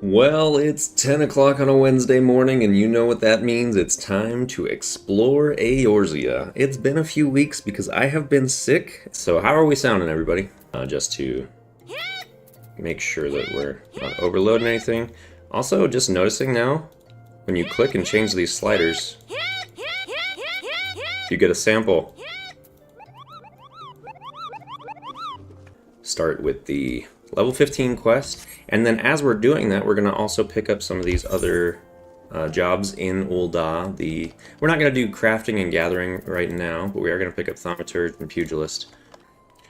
Well, it's 10 o'clock on a Wednesday morning, and you know what that means. It's time to explore Eorzea. It's been a few weeks because I have been sick, so how are we sounding, everybody? Just to make sure that we're not overloading anything. Also, just noticing now, when you click and change these sliders, you get a sample. Start with the level 15 quest, and then as we're doing that, we're going to also pick up some of these other jobs in Ul'dah. We're not going to do crafting and gathering right now, but we are going to pick up Thaumaturge and Pugilist.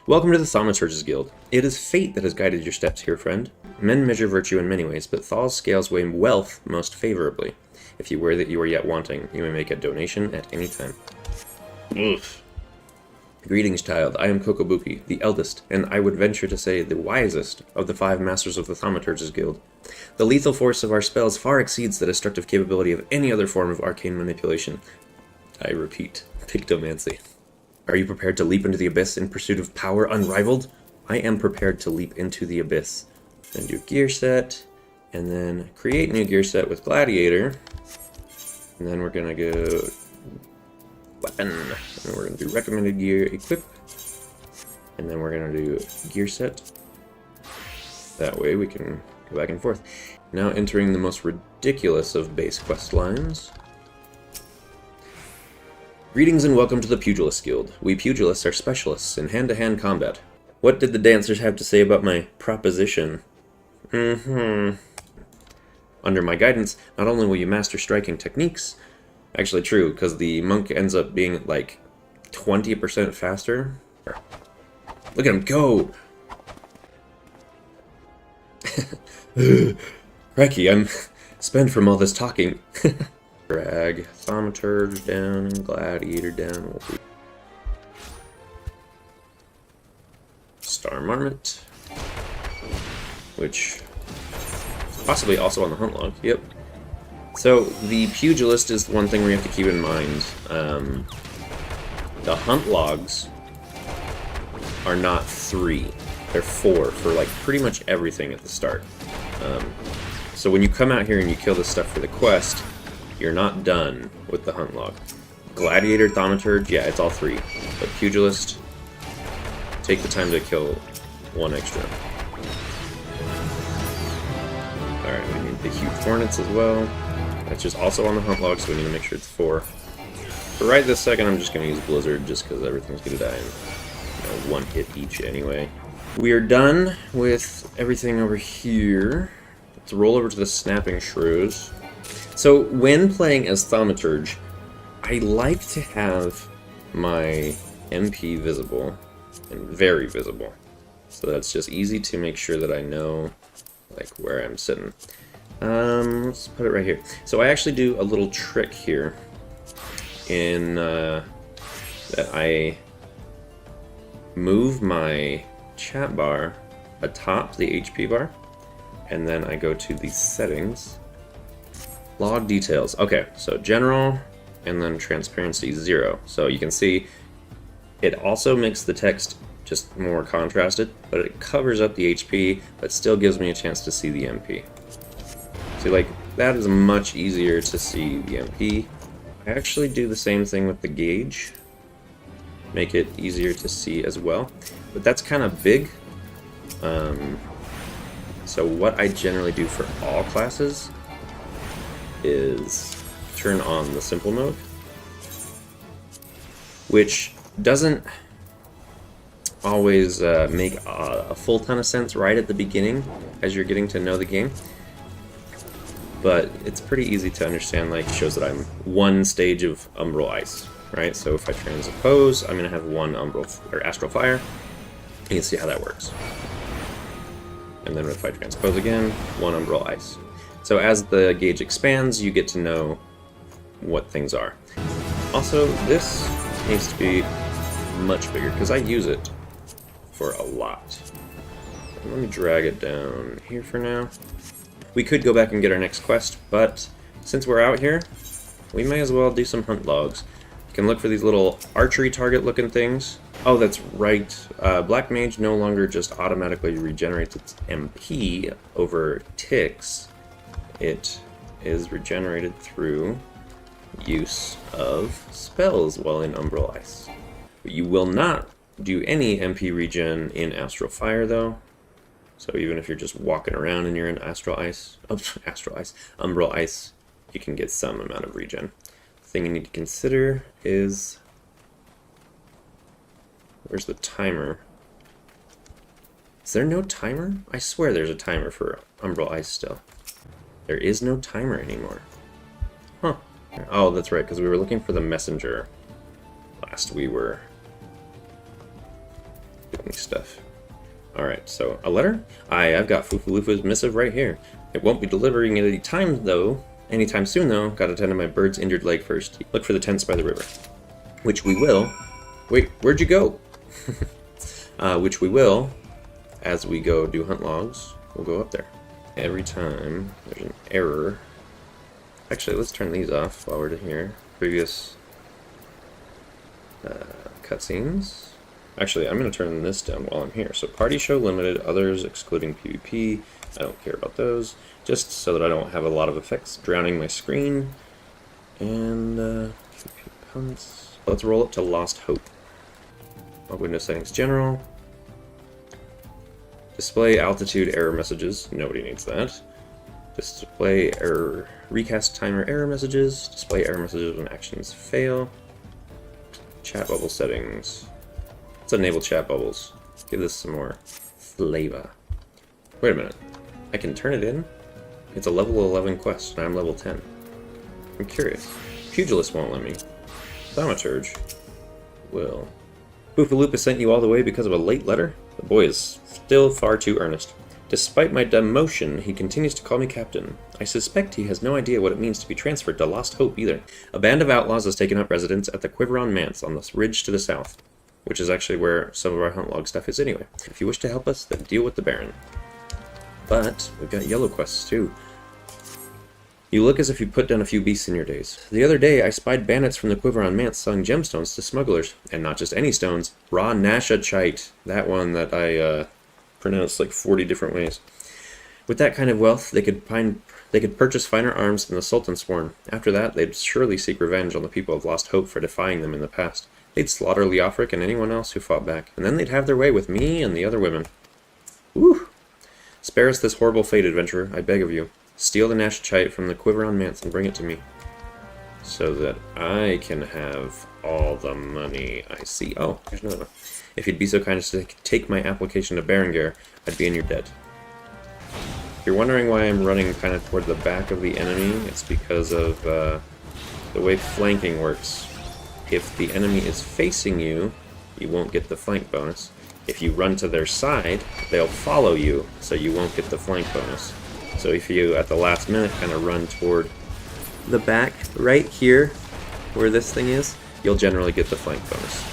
Welcome to the Thaumaturge's Guild. It is fate that has guided your steps here, friend. Men measure virtue in many ways, but Thal's scales weigh wealth most favorably. If you wear that you are yet wanting, you may make a donation at any time. Oof. Greetings, child. I am Kokobuki, the eldest, and I would venture to say the wisest of the 5 masters of the Thaumaturge's Guild. The lethal force of our spells far exceeds the destructive capability of any other form of arcane manipulation. I repeat, pictomancy. Are you prepared to leap into the abyss in pursuit of power unrivaled? I am prepared to leap into the abyss. Then do gear set, and then create new gear set with Gladiator, and then we're gonna go weapon, and we're going to do recommended gear, equip, and then we're going to do gear set. That way we can go back and forth. Now entering the most ridiculous of base quest lines. Greetings and welcome to the Pugilist Guild. We pugilists are specialists in hand-to-hand combat. What did the dancers have to say about my proposition? Under my guidance, not only will you master striking techniques, actually true, because the monk ends up being like 20% faster. Look at him go! Crikey, I'm spent from all this talking. Drag Thaumaturge down and Gladiator down. Star Marmot, which is possibly also on the hunt log. Yep. So, the Pugilist is one thing we have to keep in mind. The hunt logs are not 3. They're 4 for like pretty much everything at the start. So when you come out here and you kill this stuff for the quest, you're not done with the hunt log. Gladiator, Thaumaturge, yeah, it's all 3. But Pugilist, take the time to kill 1 extra. Alright, we need the Huge Hornets as well. That's just also on the hunt log, so we need to make sure it's 4. But right this second, I'm just going to use Blizzard, just because everything's going to die in 1 hit each anyway. We are done with everything over here. Let's roll over to the Snapping Shrews. So, when playing as Thaumaturge, I like to have my MP visible, and very visible. So that's just easy to make sure that I know like where I'm sitting. Let's put it right here. So I actually do a little trick here in that I move my chat bar atop the HP bar, and then I go to the settings, log details. Okay, so general, and then transparency 0. So you can see it also makes the text just more contrasted, but it covers up the HP, but still gives me a chance to see the MP. See, like, that is much easier to see the MP. I actually do the same thing with the gauge. Make it easier to see as well. But that's kind of big. So what I generally do for all classes is turn on the simple mode, which doesn't always make a full ton of sense right at the beginning as you're getting to know the game. But it's pretty easy to understand. Like, it shows that I'm 1 stage of Umbral Ice, right? So if I transpose, I'm going to have 1 Umbral or Astral Fire. You can see how that works. And then if I transpose again, 1 Umbral Ice. So as the gauge expands, you get to know what things are. Also, this needs to be much bigger because I use it for a lot. Let me drag it down here for now. We could go back and get our next quest, but since we're out here, we may as well do some hunt logs. You can look for these little archery target looking things. Oh, that's right. Black Mage no longer just automatically regenerates its MP over ticks. it is regenerated through use of spells while in Umbral Ice. You will not do any MP regen in Astral Fire, though. So even if you're just walking around and you're in Umbral Ice, you can get some amount of regen. The thing you need to consider is, where's the timer? Is there no timer? I swear there's a timer for Umbral Ice still. There is no timer anymore. Huh. Oh, that's right, because we were looking for the messenger last we were doing stuff. Alright, so a letter? I've got Fufalufa's missive right here. It won't be delivering at anytime soon though. Gotta tend to my bird's injured leg first. Look for the tents by the river. Which we will. Wait, where'd you go? Which we will, as we go do hunt logs, we'll go up there. Every time there's an error. Actually, let's turn these off while we're here. Previous cutscenes. Actually, I'm going to turn this down while I'm here. So party show limited, others excluding PvP. I don't care about those. Just so that I don't have a lot of effects drowning my screen. And PvP opponents. Let's roll it to Lost Hope. Window settings general. Display altitude error messages. Nobody needs that. Display error, recast timer error messages. Display error messages when actions fail. Chat bubble settings. Let's enable chat bubbles. Give this some more flavor. Wait a minute. I can turn it in? It's a level 11 quest, and I'm level 10. I'm curious. Pugilist won't let me. Thaumaturge will. Boofaloop sent you all the way because of a late letter? The boy is still far too earnest. Despite my demotion, he continues to call me captain. I suspect he has no idea what it means to be transferred to Lost Hope either. A band of outlaws has taken up residence at the Quiveron Manse on the ridge to the south, which is actually where some of our hunt log stuff is anyway. If you wish to help us, then deal with the Baron. But we've got yellow quests too. You look as if you put down a few beasts in your days. The other day, I spied bandits from the Quiveron Manse selling gemstones to smugglers. And not just any stones, raw nashachite. That one that I pronounced like 40 different ways. With that kind of wealth, they could purchase finer arms than the Sultan sworn. After that, they'd surely seek revenge on the people of Lost Hope for defying them in the past. They'd slaughter Leofric and anyone else who fought back, and then they'd have their way with me and the other women. Woo! Spare us this horrible fate, adventurer, I beg of you. Steal the nashachite from the Quiveron Manse and bring it to me, so that I can have all the money I see. Oh, there's another one. If you'd be so kind as to take my application to Berengar, I'd be in your debt. If you're wondering why I'm running kind of toward the back of the enemy, it's because of the way flanking works. If the enemy is facing you, you won't get the flank bonus. If you run to their side, they'll follow you, so you won't get the flank bonus. So if you, at the last minute, kind of run toward the back, right here, where this thing is, you'll generally get the flank bonus.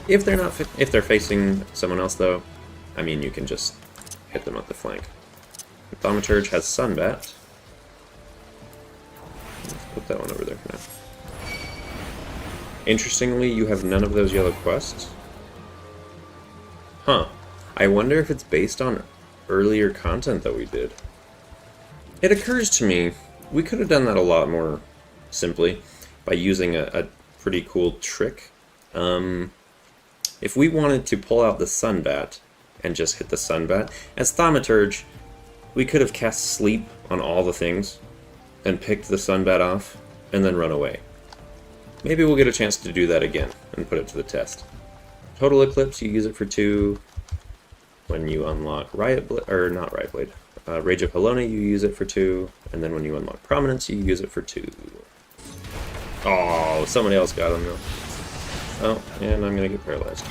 If they're facing someone else, though, I mean, you can just hit them at the flank. The Thaumaturge has Sunbat. Let's put that one over there for now. Interestingly, you have none of those yellow quests. Huh. I wonder if it's based on earlier content that we did. It occurs to me, we could have done that a lot more simply by using a pretty cool trick. If we wanted to pull out the Sunbat and just hit the Sunbat, as Thaumaturge, we could have cast Sleep on all the things and picked the Sunbat off and then run away. Maybe we'll get a chance to do that again and put it to the test. Total Eclipse, you use it for 2. When you unlock Rage of Helona, you use it for 2. And then when you unlock Prominence, you use it for 2. Oh, somebody else got him though. Oh, and I'm gonna get paralyzed.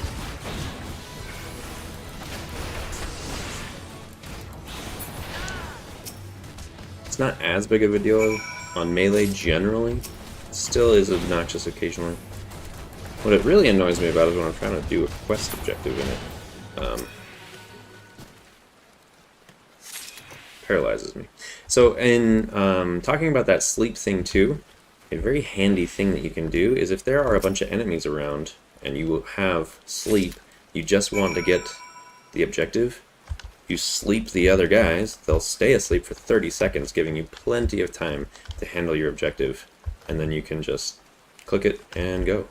It's not as big of a deal on melee generally. It still is obnoxious occasionally. What it really annoys me about is when I'm trying to do a quest objective in it. Paralyzes me. So in talking about that sleep thing too, a very handy thing that you can do is if there are a bunch of enemies around and you have sleep, you just want to get the objective, You sleep the other guys, they'll stay asleep for 30 seconds, giving you plenty of time to handle your objective, and then you can just click it and go.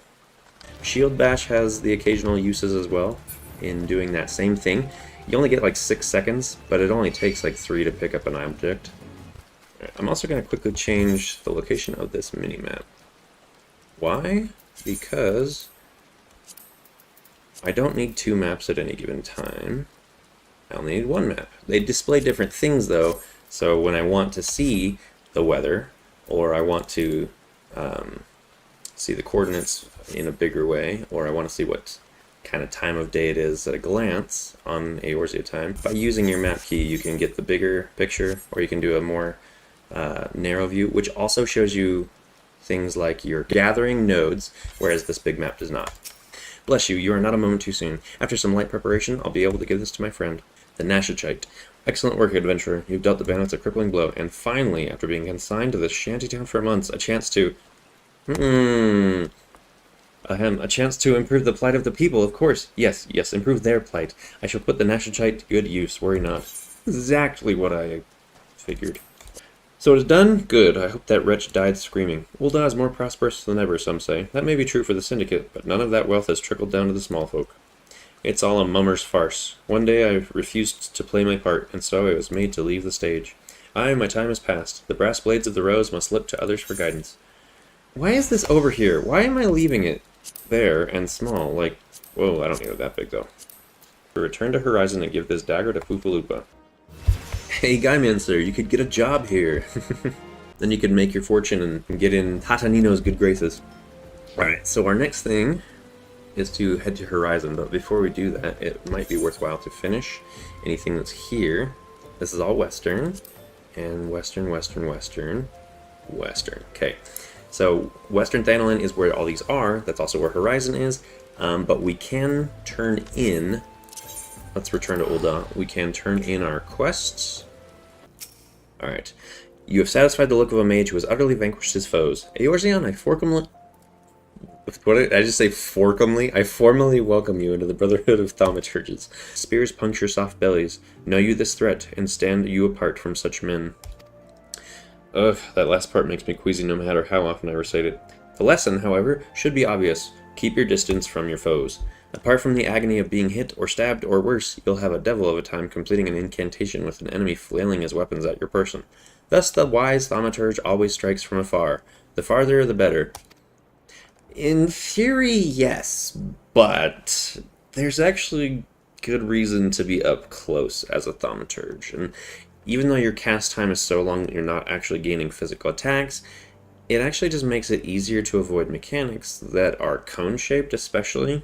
Shield Bash has the occasional uses as well in doing that same thing. You only get like 6 seconds, but it only takes like 3 to pick up an object. I'm also going to quickly change the location of this mini-map. Why? Because I don't need 2 maps at any given time. I only need 1 map. They display different things though, so when I want to see the weather, or I want to see the coordinates in a bigger way, or I want to see what kind of time of day it is at a glance on Eorzea time, by using your map key you can get the bigger picture, or you can do a more narrow view, which also shows you things like your gathering nodes, whereas this big map does not. Bless you, you are not a moment too soon. After some light preparation, I'll be able to give this to my friend, the Nashachite. Excellent work, adventurer. You've dealt the bandits a crippling blow, and finally, after being consigned to this shantytown for months, a chance to... a chance to improve the plight of the people, of course. Yes, improve their plight. I shall put the Nashachite to good use, worry not. Exactly what I figured. So it is done? Good. I hope that wretch died screaming. Ul'dah is more prosperous than ever, some say. That may be true for the Syndicate, but none of that wealth has trickled down to the small folk. It's all a mummer's farce. One day I refused to play my part, and so I was made to leave the stage. Aye, my time is past. The brass blades of the rose must look to others for guidance. Why is this over here? Why am I leaving it there and small? Like, whoa, I don't need it that big, though. Return to Horizon and give this dagger to Poopaloopa. Hey, Guymancer, you could get a job here. Then you could make your fortune and get in Tatanino's good graces. Alright, so our next thing is to head to Horizon, but before we do that, it might be worthwhile to finish anything that's here. This is all Western, and Western. Okay, so Western Thanalan is where all these are. That's also where Horizon is, but we can turn in... Let's return to Ul'dah. We can turn in our quests. Alright. You have satisfied the look of a mage who has utterly vanquished his foes. Eorzeon, I formally... What did I just say? Forkumly? I formally welcome you into the Brotherhood of Thaumaturges. Spears puncture soft bellies. Know you this threat, and stand you apart from such men. Ugh, that last part makes me queasy no matter how often I recite it. The lesson, however, should be obvious. Keep your distance from your foes. Apart from the agony of being hit or stabbed or worse, you'll have a devil of a time completing an incantation with an enemy flailing his weapons at your person. Thus the wise thaumaturge always strikes from afar. The farther the better. In theory, yes, but there's actually good reason to be up close as a thaumaturge. And even though your cast time is so long that you're not actually gaining physical attacks, it actually just makes it easier to avoid mechanics that are cone-shaped, especially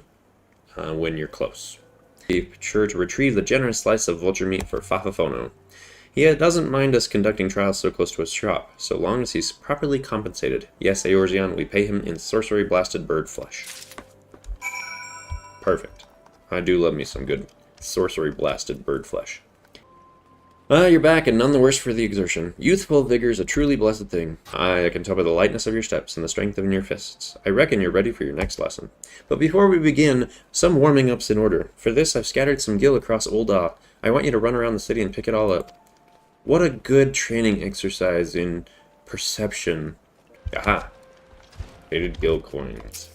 when you're close. Be sure to retrieve the generous slice of vulture meat for Fafafono. He doesn't mind us conducting trials so close to his shop, so long as he's properly compensated. Yes, Eorzeon, we pay him in sorcery-blasted bird flesh. Perfect. I do love me some good sorcery-blasted bird flesh. You're back, and none the worse for the exertion. Youthful vigor is a truly blessed thing. I can tell by the lightness of your steps and the strength of your fists. I reckon you're ready for your next lesson. But before we begin, some warming up's in order. For this, I've scattered some gil across Ul'dah. I want you to run around the city and pick it all up. What a good training exercise in perception. Aha! Faded gil coins.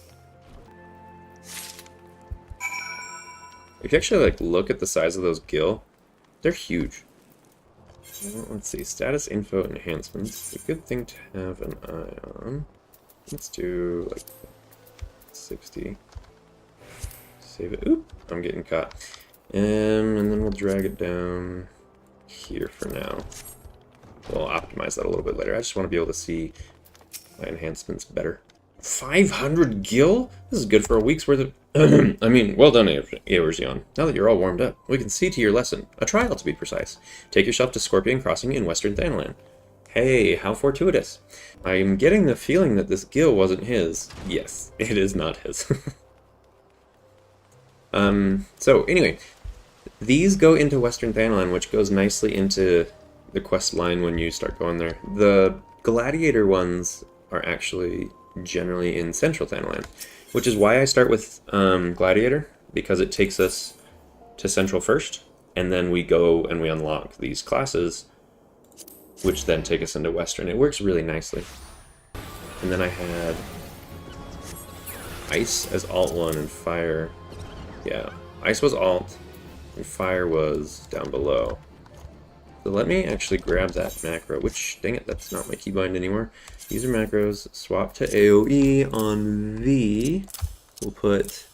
If you actually look at the size of those gil, they're huge. Well, let's see, status info enhancements. A good thing to have an eye on. Let's do 60. Save it. Oop, I'm getting caught. And then we'll drag it down here for now. We'll optimize that a little bit later. I just want to be able to see my enhancements better. 500 gil? This is good for a week's worth of... I mean, well done, Eorzeon. Now that you're all warmed up, we can see to your lesson. A trial, to be precise. Take yourself to Scorpion Crossing in Western Thanalan. Hey, how fortuitous. I'm getting the feeling that this gil wasn't his. Yes, it is not his. So, anyway. These go into Western Thanalan, which goes nicely into the quest line when you start going there. The gladiator ones are actually generally in Central Thanalan, which is why I start with Gladiator, because it takes us to Central first, and then we go and we unlock these classes, which then take us into Western. It works really nicely. And then I had Ice as alt 1 and Fire. Yeah, Ice was alt, and Fire was down below. So let me actually grab that macro, which, dang it, that's not my keybind anymore. These are macros. Swap to AoE on V. We'll put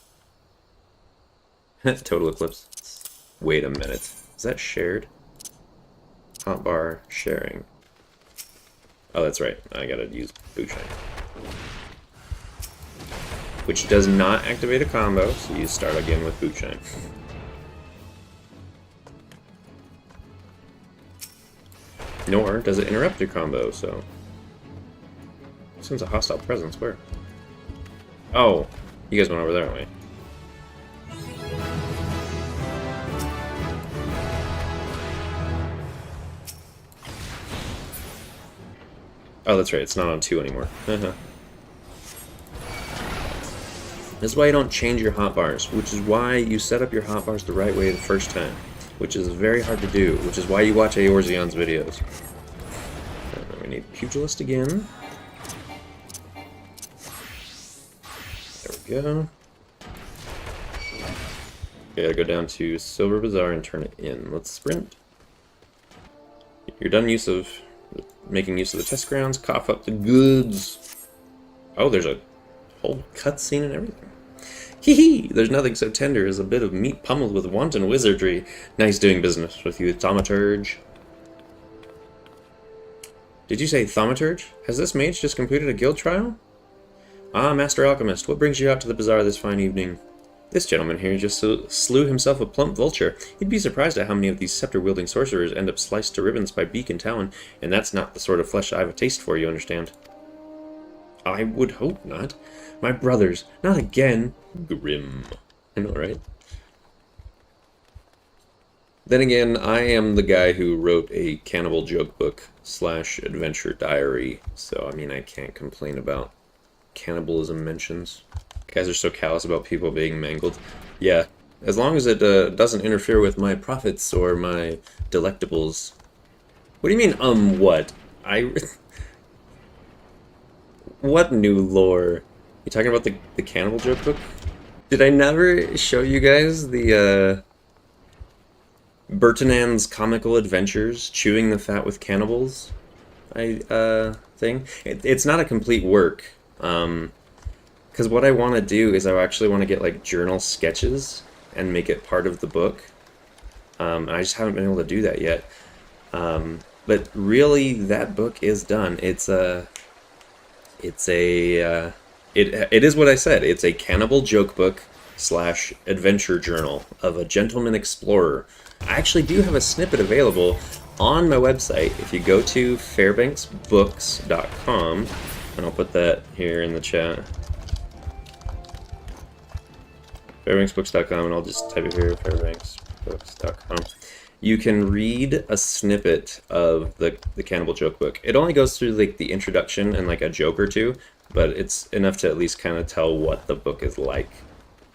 Total Eclipse. Wait a minute. Is that shared? Hotbar sharing. Oh, that's right. I gotta use Bootshine. Which does not activate a combo, so you start again with Bootshine. Nor does it interrupt your combo, so... Sense a hostile presence, where? Oh, you guys went over there, right? Oh, that's right, it's not on 2 anymore. This is why you don't change your hotbars, which is why you set up your hotbars the right way the first time, which is very hard to do, which is why you watch Eorzeon's videos. We need Pugilist again. There we go. We gotta go down to Silver Bazaar and turn it in. Let's sprint. You're done making use of the test grounds. Cough up the goods. Oh, there's a whole cutscene and everything. Hee hee! There's nothing so tender as a bit of meat pummeled with wanton wizardry. Nice doing business with you, Thaumaturge. Did you say Thaumaturge? Has this mage just completed a guild trial? Ah, Master Alchemist, what brings you out to the bazaar this fine evening? This gentleman here just slew himself a plump vulture. You'd be surprised at how many of these scepter-wielding sorcerers end up sliced to ribbons by beak and talon, and that's not the sort of flesh I have a taste for, you understand? I would hope not. My brothers, not again. Grim. I know, right? Then again, I am the guy who wrote a cannibal joke book / adventure diary, so I mean I can't complain about cannibalism mentions. Guys are so callous about people being mangled. Yeah, as long as it doesn't interfere with my profits or my delectables. What do you mean, what? What new lore? You talking about the cannibal joke book? Did I never show you guys the, Bertinand's comical adventures, chewing the fat with cannibals? Thing? It's not a complete work, because what I want to do is I actually want to get, like, journal sketches and make it part of the book. I just haven't been able to do that yet. But really, that book is done. It is what I said. It's a cannibal joke book / adventure journal of a gentleman explorer. I actually do have a snippet available on my website. If you go to fairbanksbooks.com, and I'll put that here in the chat. Fairbanksbooks.com, and I'll just type it here, fairbanksbooks.com. You can read a snippet of the Cannibal joke book. It only goes through like the introduction and like a joke or two, but it's enough to at least kind of tell what the book is like.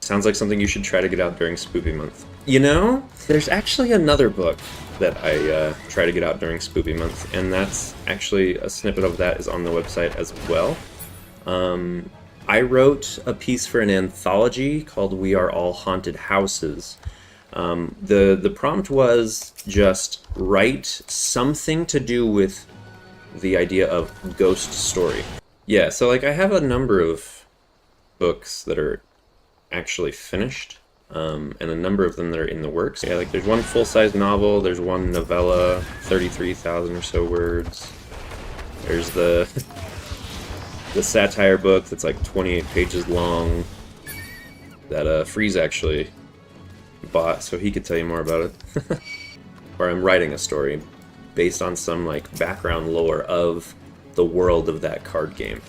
Sounds like something you should try to get out during Spoopy Month. You know, there's actually another book that I try to get out during Spoopy Month, and that's actually a snippet of that is on the website as well. I wrote a piece for an anthology called We Are All Haunted Houses. The prompt was just write something to do with the idea of ghost story. Yeah, so like I have a number of books that are actually finished, and a number of them that are in the works. Yeah, like there's one full-size novel, there's one novella, 33,000 or so words. There's the satire book that's like 28 pages long that Freeze actually bought, so he could tell you more about it. Or I'm writing a story based on some like background lore of the world of that card game.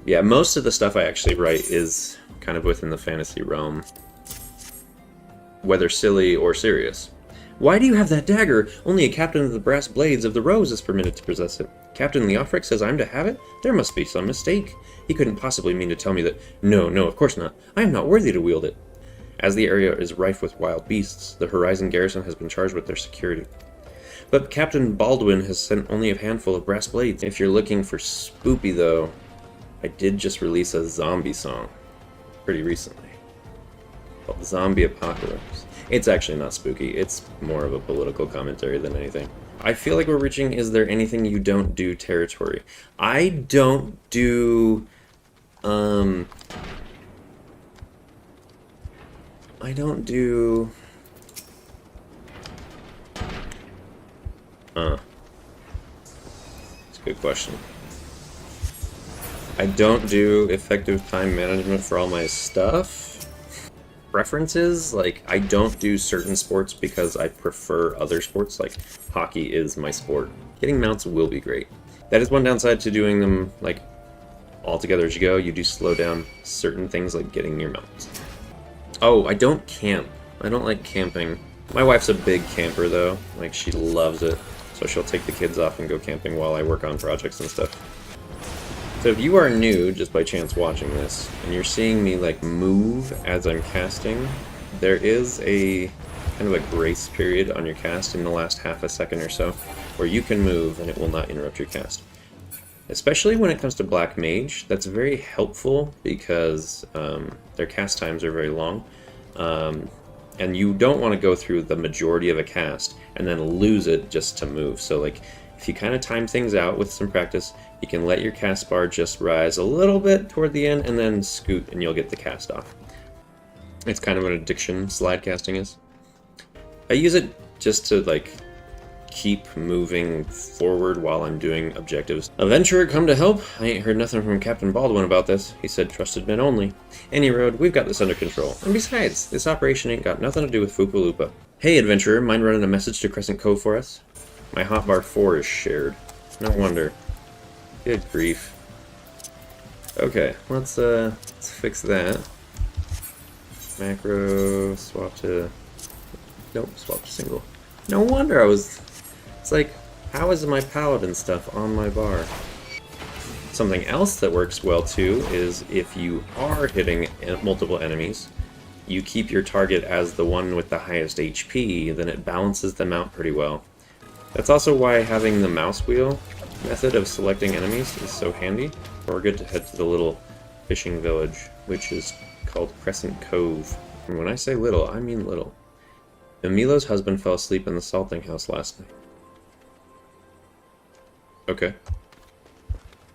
Yeah, most of the stuff I actually write is kind of within the fantasy realm, whether silly or serious. Why do you have that dagger? Only a captain of the brass blades of the rose is permitted to possess it. Captain Leofric says I'm to have it? There must be some mistake. He couldn't possibly mean to tell me that. No, of course not. I am not worthy to wield it. As the area is rife with wild beasts, the Horizon garrison has been charged with their security. But Captain Baldwin has sent only a handful of brass blades. If you're looking for spoopy though, I did just release a zombie song pretty recently called Zombie Apocalypse. It's actually not spooky, it's more of a political commentary than anything. I feel like we're reaching is there anything you don't do territory. I don't do It's a good question. I don't do effective time management for all my stuff. Preferences, like, I don't do certain sports because I prefer other sports, like hockey is my sport. Getting mounts will be great. That is one downside to doing them, like, all together as you go. You do slow down certain things, like getting your mounts. Oh, I don't camp. I don't like camping. My wife's a big camper, though. Like, she loves it. So she'll take the kids off and go camping while I work on projects and stuff. So if you are new, just by chance watching this, and you're seeing me, like, move as I'm casting, there is a kind of a grace period on your cast in the last half a second or so, where you can move and it will not interrupt your cast. Especially when it comes to Black Mage, that's very helpful because their cast times are very long. And you don't want to go through the majority of a cast and then lose it just to move. So, like, if you kind of time things out with some practice, you can let your cast bar just rise a little bit toward the end and then scoot and you'll get the cast off. It's kind of an addiction, slide casting is. I use it just to, like, keep moving forward while I'm doing objectives. Adventurer come to help? I ain't heard nothing from Captain Baldwin about this. He said trusted men only. Any road, we've got this under control. And besides, this operation ain't got nothing to do with Fupalupa. Hey, adventurer, mind running a message to Crescent Cove for us? My hotbar 4 is shared. No wonder. Good grief. Okay, let's fix that. Macro, swap to... Nope, swap to single. No wonder I was... It's like, how is my paladin stuff on my bar? Something else that works well too is if you are hitting multiple enemies, you keep your target as the one with the highest HP, then it balances them out pretty well. That's also why having the mouse wheel method of selecting enemies is so handy. We're good to head to the little fishing village, which is called Crescent Cove. And when I say little, I mean little. Emilo's husband fell asleep in the salting house last night. Okay.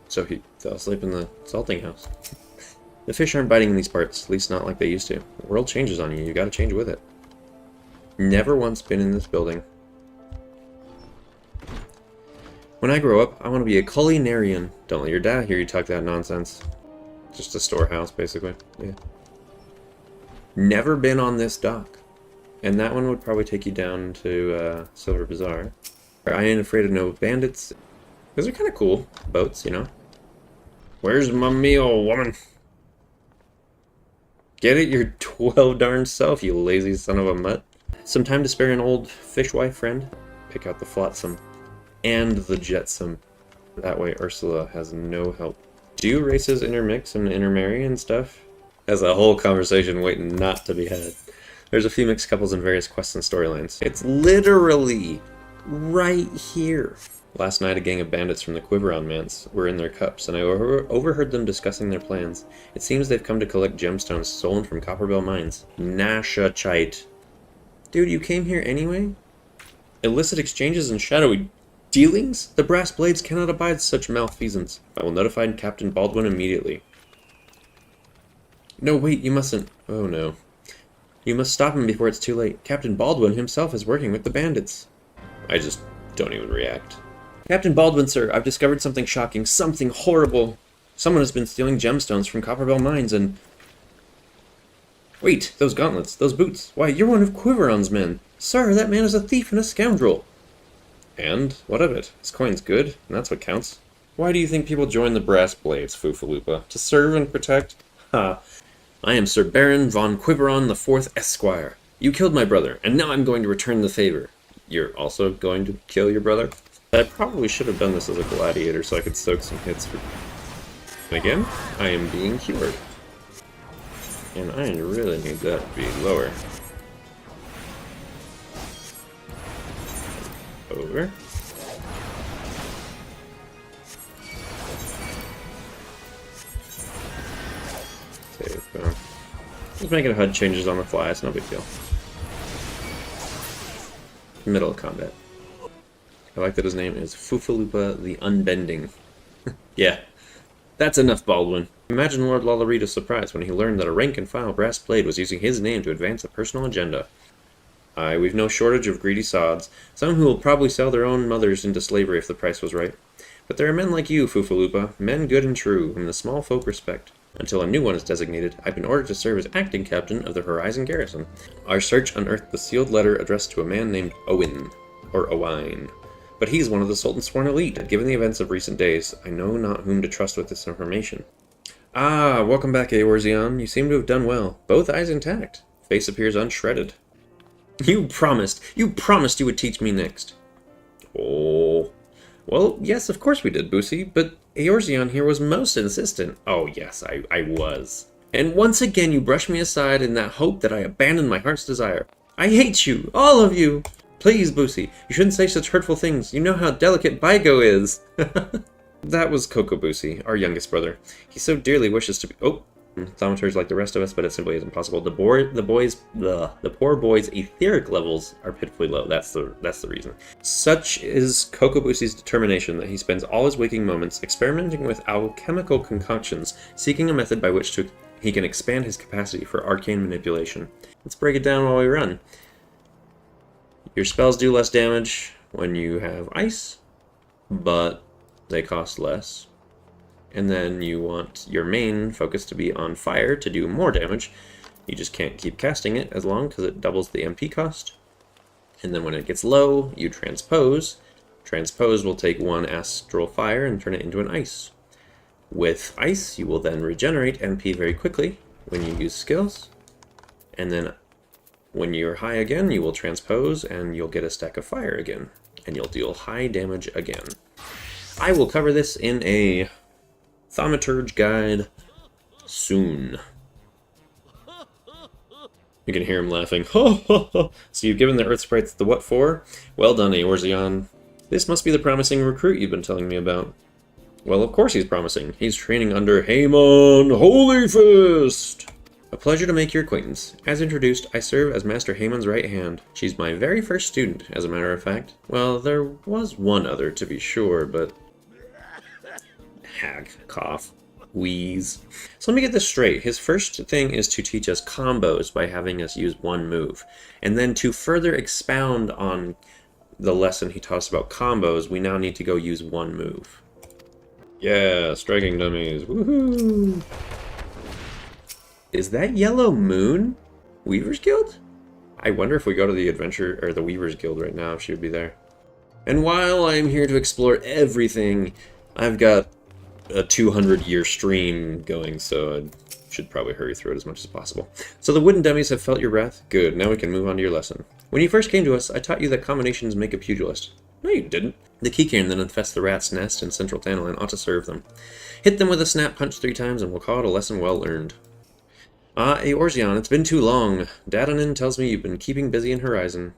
So he fell asleep in the salting house. The fish aren't biting in these parts, at least not like they used to. The world changes on you, you gotta change with it. Never once been in this building. When I grow up, I want to be a culinarian. Don't let your dad hear you talk that nonsense. Just a storehouse, basically. Yeah. Never been on this dock. And that one would probably take you down to Silver Bazaar. I ain't afraid of no bandits. Those are kind of cool boats, you know. Where's my meal, woman? Get it your 12 darn self, you lazy son of a mutt. Some time to spare an old fishwife friend. Pick out the flotsam and the jetsam. That way Ursula has no help. Do races intermix and intermarry and stuff? That's a whole conversation waiting not to be had. There's a few mixed couples in various quests and storylines. It's literally right here. Last night, a gang of bandits from the Quiveron Manse were in their cups, and I overheard them discussing their plans. It seems they've come to collect gemstones stolen from Copperbell mines. Nashachite. Dude, you came here anyway? Illicit exchanges and shadowy dealings? The brass blades cannot abide such malfeasance. I will notify Captain Baldwin immediately. No, wait, you mustn't. Oh no. You must stop him before it's too late. Captain Baldwin himself is working with the bandits. I just don't even react. Captain Baldwin, sir, I've discovered something shocking, something horrible. Someone has been stealing gemstones from Copperbell mines and... Wait, those gauntlets, those boots. Why, you're one of Quiveron's men. Sir, that man is a thief and a scoundrel. And? What of it? His coin's good, and that's what counts. Why do you think people join the Brass Blades, Fufalupa? To serve and protect? Ha! I am Sir Baron von Quiveron the Fourth Esquire. You killed my brother, and now I'm going to return the favor. You're also going to kill your brother? I probably should have done this as a gladiator so I could soak some hits for... And again, I am being cured. And I really need that to be lower. Over. Save. Just making HUD changes on the fly, it's no big deal. Middle of combat. I like that his name is Fufalupa the Unbending. Yeah, that's enough, Baldwin. Imagine Lord Lollarita's surprise when he learned that a rank-and-file brass blade was using his name to advance a personal agenda. Aye, we've no shortage of greedy sods, some who will probably sell their own mothers into slavery if the price was right. But there are men like you, Fufalupa, men good and true, whom the small folk respect. Until a new one is designated, I've been ordered to serve as acting captain of the Horizon Garrison. Our search unearthed the sealed letter addressed to a man named Owen, or Owain. But he's one of the Sultan's sworn elite, and given the events of recent days, I know not whom to trust with this information. Ah, welcome back, Eorzeon. You seem to have done well. Both eyes intact. Face appears unshredded. You promised you would teach me next. Oh. Well, yes, of course we did, Boosie, but Eorzeon here was most insistent. Oh, yes, I was. And once again you brushed me aside in that hope that I abandoned my heart's desire. I hate you, all of you! Please, Boosie, you shouldn't say such hurtful things. You know how delicate Baigo is. That was Coco Boosie, our youngest brother. He so dearly wishes to be— oh! Thaumaturge like the rest of us, but it simply isn't possible. The poor boy's etheric levels are pitifully low. That's the reason. Such is Coco Boosie's determination that he spends all his waking moments experimenting with alchemical concoctions, seeking a method by which he can expand his capacity for arcane manipulation. Let's break it down while we run. Your spells do less damage when you have ice, but they cost less. And then you want your main focus to be on fire to do more damage. You just can't keep casting it as long because it doubles the MP cost. And then when it gets low, you transpose. Transpose will take one astral fire and turn it into an ice. With ice, you will then regenerate MP very quickly when you use skills. And then when you're high again, you will transpose and you'll get a stack of fire again. And you'll deal high damage again. I will cover this in a Thaumaturge guide soon. You can hear him laughing. Ho ho ho! So you've given the Earth Sprites the what for? Well done, Eorzeon. This must be the promising recruit you've been telling me about. Well, of course he's promising. He's training under Haemon Holy Fist! A pleasure to make your acquaintance. As introduced, I serve as Master Haemon's right hand. She's my very first student, as a matter of fact. Well, there was one other, to be sure, but... hag, cough, wheeze. So let me get this straight. His first thing is to teach us combos by having us use one move. And then to further expound on the lesson he taught us about combos, we now need to go use one move. Yeah, striking dummies. Woohoo! Is that Yellow Moon? Weaver's Guild? I wonder if we go to the Adventure or the Weaver's Guild right now, if she would be there. And while I'm here to explore everything, I've got a 200-year stream going, so I should probably hurry through it as much as possible. So the wooden dummies have felt your wrath? Good, now we can move on to your lesson. When you first came to us, I taught you that combinations make a pugilist. No, you didn't. The keycairn that infests the rat's nest in Central Tantalin ought to serve them. Hit them with a snap punch 3 times and we'll call it a lesson well earned. Ah, Eorzeon, it's been too long. Dadanin tells me you've been keeping busy in Horizon.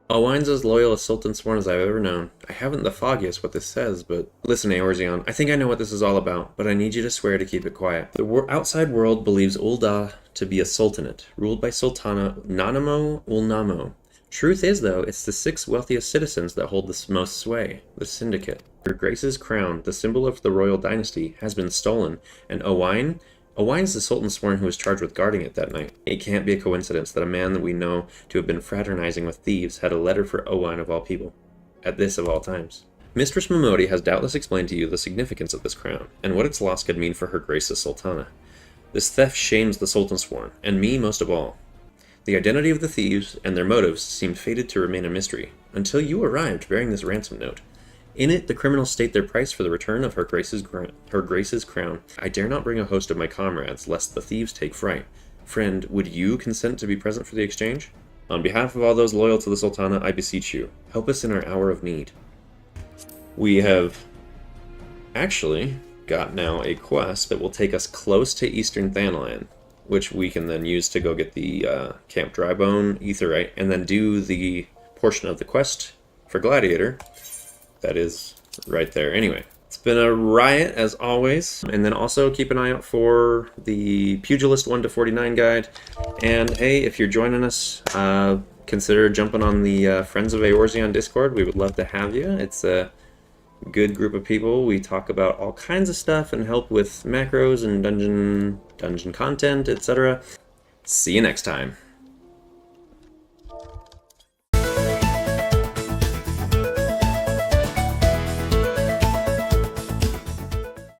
Owain's as loyal a Sultan sworn as I've ever known. I haven't the foggiest what this says, but... Listen, Eorzeon, I think I know what this is all about, but I need you to swear to keep it quiet. The outside world believes Ul'dah to be a sultanate, ruled by Sultana Nanamo Ulnamo. Truth is, though, it's the 6 wealthiest citizens that hold the most sway, the Syndicate. Her Grace's crown, the symbol of the royal dynasty, has been stolen, and Owain's the Sultan sworn who was charged with guarding it that night. It can't be a coincidence that a man that we know to have been fraternizing with thieves had a letter for Owain of all people, at this of all times. Mistress Momodi has doubtless explained to you the significance of this crown, and what its loss could mean for her Grace's Sultana. This theft shames the Sultan sworn, and me most of all. The identity of the thieves and their motives seemed fated to remain a mystery, until you arrived bearing this ransom note. In it, the criminals state their price for the return of her Grace's crown. I dare not bring a host of my comrades, lest the thieves take fright. Friend, would you consent to be present for the exchange? On behalf of all those loyal to the Sultana, I beseech you, help us in our hour of need. We have... actually got now a quest that will take us close to Eastern Thanline, which we can then use to go get the Camp Drybone Aetheryte, and then do the portion of the quest for Gladiator. That is right there. Anyway, it's been a riot as always, and then also keep an eye out for the Pugilist 1 to 49 guide. And hey, if you're joining us, consider jumping on the Friends of Eorzeon Discord. We would love to have you. It's a good group of people. We talk about all kinds of stuff and help with macros and dungeon content, etc. See you next time.